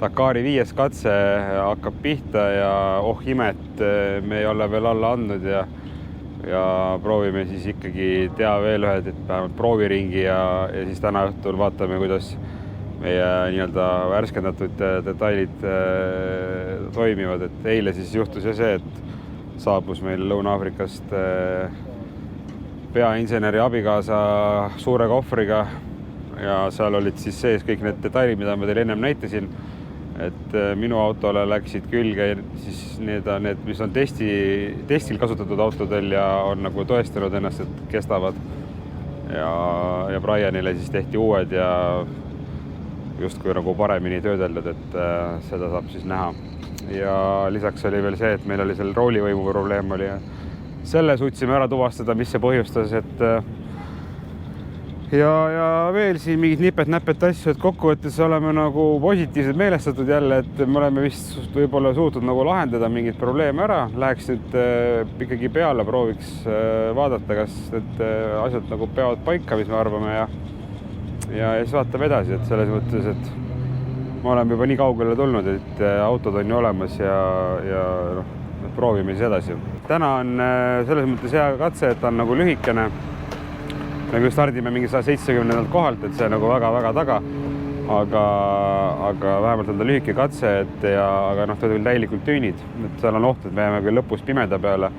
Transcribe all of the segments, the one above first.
Dakari 5. katse hakkab pihta ja oh imet, me ei ole veel alla andnud ja proovime siis ikkagi teha veel ühed, et vähemalt prooviringi ja siis täna õhtul vaatame, kuidas meie nii-öelda värskendatud detailid toimivad. Et eile siis juhtus see, et saabus meil Lõuna-Aafrikast peainseneri abikaasa suure kohvriga ja seal olid siis sees kõik need detailid, mida ma teile ennem näitasin. Et minu autole läksid külge siis need, mis on testil kasutatud autodel ja on nagu tõestanud ennast, et kestavad. Ja Brianile siis tehti uued ja justkui nagu paremini töödeldud, et seda saab siis näha. Ja lisaks oli veel see, et meil oli seal roolivõimu probleem oli ja selle suutsime ära tuvastada, mis see põhjustas, et ja veel siin mingid nipet-näpet asju, et kokkuvõttes oleme nagu positiivselt meelestatud jälle, et me oleme vist võib-olla suutnud nagu lahendada mingid probleeme ära. Läheks nüüd ikkagi peale, prooviks vaadata, kas need asjad nagu peavad paika, mis me arvame ja siis vaatame edasi, et selles mõttes, et me oleme juba nii kaugele tulnud, et autod on ju olemas ja proovime siis edasi. Täna on selles mõttes hea katse, et ta on nagu lühikene. Me küll stardime mingi 170 kohalt, et see nagu väga-väga taga, aga vähemalt on ta lühike katse, aga ta küll täielikult tüünid. Et seal on oht, et me jääme küll lõpus pimeda peale,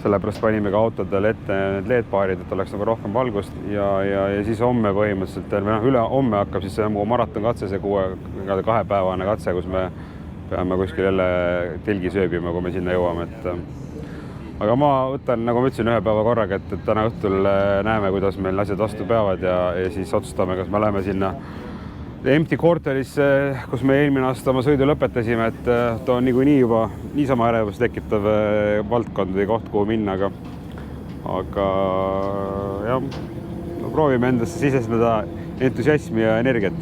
sellepärast panime ka autodele ette need LED-paarid, et oleks nagu rohkem valgust ja siis homme põhimõtteliselt, üle homme hakkab siis see maratonkatse, see 2-päevane katse, kus me peame kuskil jälle tilgi sööbima, kui me sinna jõuame, aga ma võtan, nagu ma ütlesin, ühe päeva korraga, et täna õhtul näeme, kuidas meil asjad vastu peavad ja siis otsustame, kas me läheme sinna Empty Quarterisse, kus me eelmine aasta oma sõidu lõpetasime, et ta on niikuinii juba niisama ärevust tekitav valdkond või koht, kuhu minna, aga jah, proovime endasse sisestada entusiasmi ja energiat.